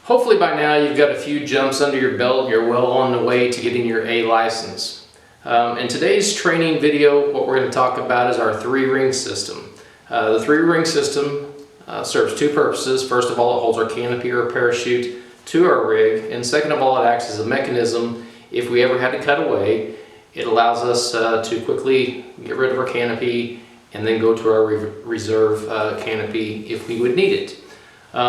Hopefully by now you've got a few jumps under your belt and you're well on the way to getting your A license. In today's training video, what we're going to talk about is our 3-ring system. The 3-ring system serves two purposes. First of all, it holds our canopy or parachute to our rig, and second of all, it acts as a mechanism. If we ever had to cut away, it allows us to quickly get rid of our canopy and then go to our reserve canopy if we would need it.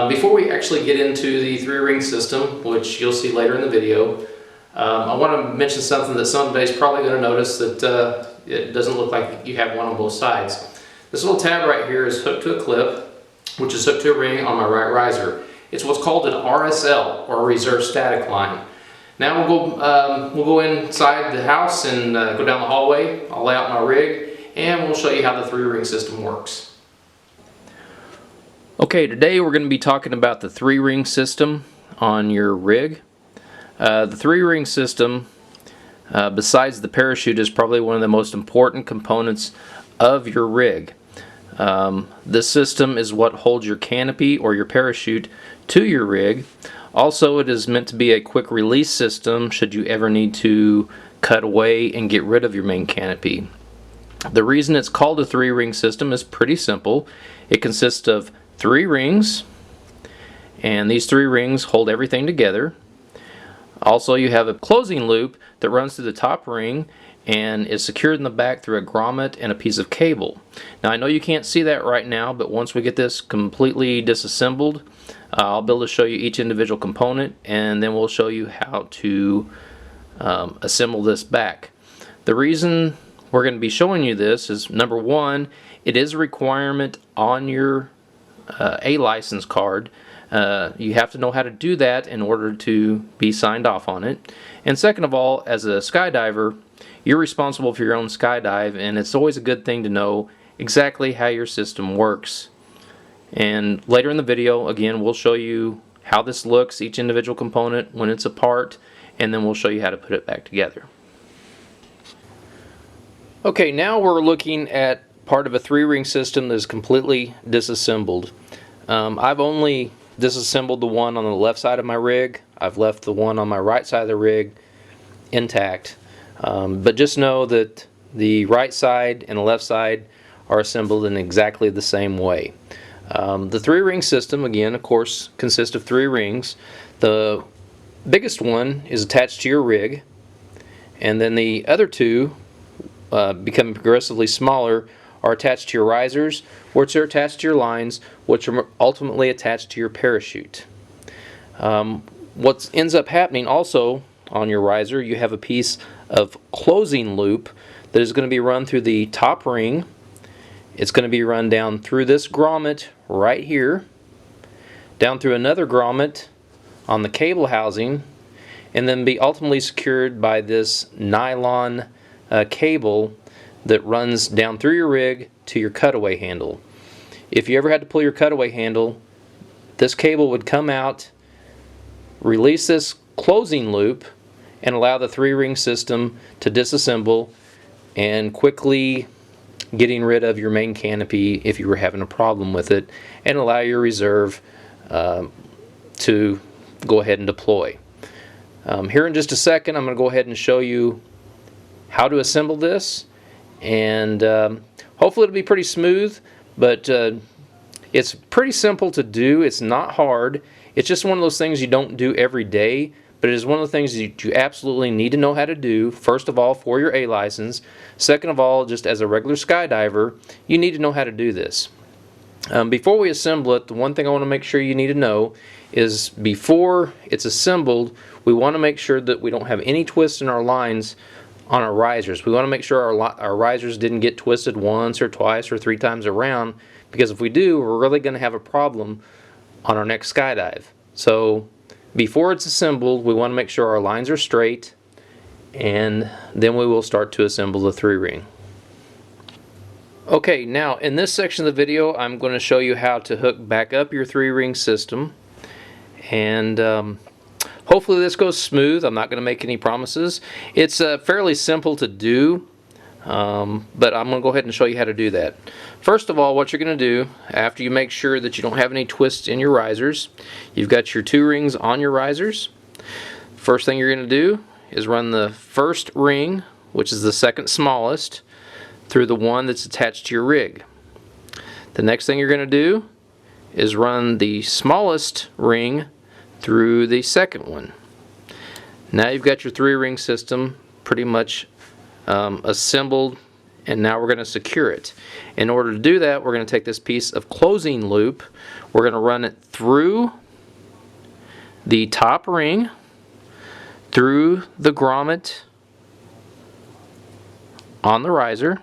Before we actually get into the 3-ring system, which you'll see later in the video, I want to mention something that somebody's probably going to notice, that it doesn't look like you have one on both sides. This little tab right here is hooked to a clip, which is hooked to a ring on my right riser. It's what's called an RSL, or reserve static line. Now we'll go inside the house and go down the hallway. I'll lay out my rig and we'll show you how the 3-ring system works. Okay, today we're going to be talking about the 3-ring system on your rig. The 3-ring system, besides the parachute, is probably one of the most important components of your rig. This system is what holds your canopy or your parachute to your rig. Also, it is meant to be a quick release system should you ever need to cut away and get rid of your main canopy. The reason it's called a 3-ring system is pretty simple. It consists of 3 rings, and these 3 rings hold everything together. Also, you have a closing loop that runs through the top ring and is secured in the back through a grommet and a piece of cable. Now, I know you can't see that right now, but once we get this completely disassembled, I'll be able to show you each individual component, and then we'll show you how to assemble this back. The reason we're going to be showing you this is, number one, it is a requirement on your A license card. You have to know how to do that in order to be signed off on it. And second of all, as a skydiver, you're responsible for your own skydive, and it's always a good thing to know exactly how your system works. And later in the video, again, we'll show you how this looks, each individual component when it's apart, and then we'll show you how to put it back together. Okay, now we're looking at part of a 3-ring system that is completely disassembled. I've only disassembled the one on the left side of my rig. I've left the one on my right side of the rig intact. But just know that the right side and the left side are assembled in exactly the same way. The 3-ring system, again, of course, consists of 3 rings. The biggest one is attached to your rig, and then the other 2, becoming progressively smaller, are attached to your risers, which are attached to your lines, which are ultimately attached to your parachute. What ends up happening also on your riser, you have a piece of closing loop that is going to be run through the top ring. It's going to be run down through this grommet right here, down through another grommet on the cable housing, and then be ultimately secured by this nylon cable that runs down through your rig to your cutaway handle. If you ever had to pull your cutaway handle, this cable would come out, release this closing loop, and allow the 3-ring system to disassemble and quickly getting rid of your main canopy if you were having a problem with it, and allow your reserve to go ahead and deploy. Here in just a second, I'm going to go ahead and show you how to assemble this, and hopefully it'll be pretty smooth, but it's pretty simple to do. It's not hard. It's just one of those things you don't do every day, but it is one of the things that you absolutely need to know how to do. First of all, for your A license. Second of all, just as a regular skydiver, you need to know how to do this. Before we assemble it, the one thing I want to make sure you need to know is, before it's assembled, we want to make sure that we don't have any twists in our lines on our risers. We want to make sure our risers didn't get twisted once or twice or 3 times around, because if we do, we're really going to have a problem on our next skydive. So before it's assembled, we want to make sure our lines are straight, and then we will start to assemble the 3-ring. Okay, now in this section of the video, I'm going to show you how to hook back up your 3-ring system, and hopefully this goes smooth. I'm not going to make any promises. It's fairly simple to do. but I'm going to go ahead and show you how to do that. First of all, what you're going to do after you make sure that you don't have any twists in your risers, you've got your 2 rings on your risers. First thing you're going to do is run the first ring, which is the second smallest, through the one that's attached to your rig. The next thing you're going to do is run the smallest ring through the second one. Now you've got your 3-ring system pretty much assembled, and now we're going to secure it. In order to do that, we're going to take this piece of closing loop, we're going to run it through the top ring, through the grommet on the riser,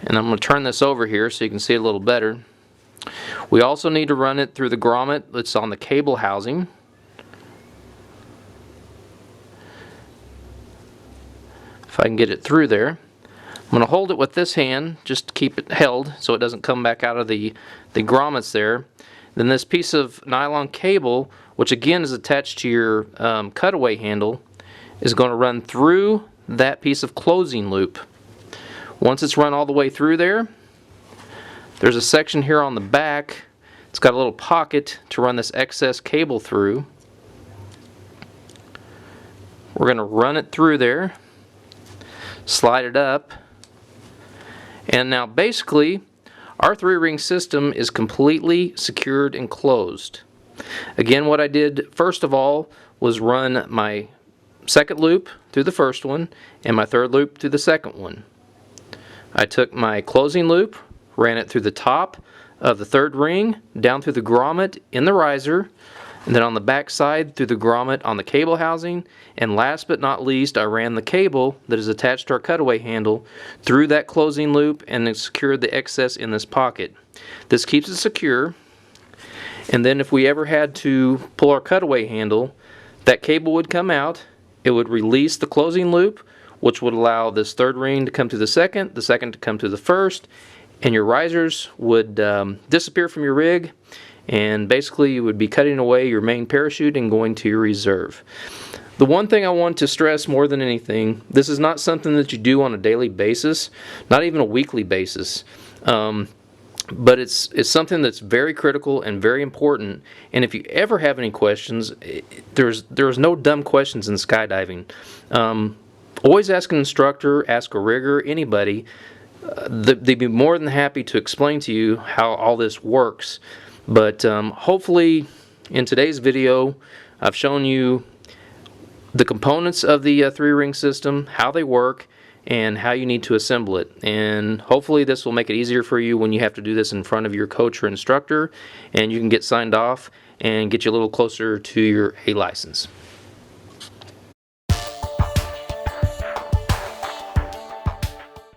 and I'm going to turn this over here so you can see it a little better. We also need to run it through the grommet that's on the cable housing. If I can get it through there. I'm going to hold it with this hand just to keep it held so it doesn't come back out of the grommets there. Then this piece of nylon cable, which again is attached to your cutaway handle, is going to run through that piece of closing loop. Once it's run all the way through there, there's a section here on the back. It's got a little pocket to run this excess cable through. We're going to run it through there, slide it up, and now basically our 3-ring system is completely secured and closed. Again, what I did first of all was run my second loop through the first one and my third loop through the second one. I took my closing loop, ran it through the top of the 3rd ring, down through the grommet in the riser, and then on the back side through the grommet on the cable housing, and last but not least I ran the cable that is attached to our cutaway handle through that closing loop and then secured the excess in this pocket. This keeps it secure, and then if we ever had to pull our cutaway handle, that cable would come out, it would release the closing loop, which would allow this 3rd ring to come to the second to come to the first, and your risers would disappear from your rig, and basically you would be cutting away your main parachute and going to your reserve. The one thing I want to stress more than anything, this is not something that you do on a daily basis, not even a weekly basis, but it's something that's very critical and very important. And if you ever have any questions, there's no dumb questions in skydiving. Always ask an instructor, ask a rigger, anybody. They'd be more than happy to explain to you how all this works. But hopefully in today's video I've shown you the components of the 3-ring system, how they work, and how you need to assemble it. And hopefully this will make it easier for you when you have to do this in front of your coach or instructor, and you can get signed off and get you a little closer to your A license.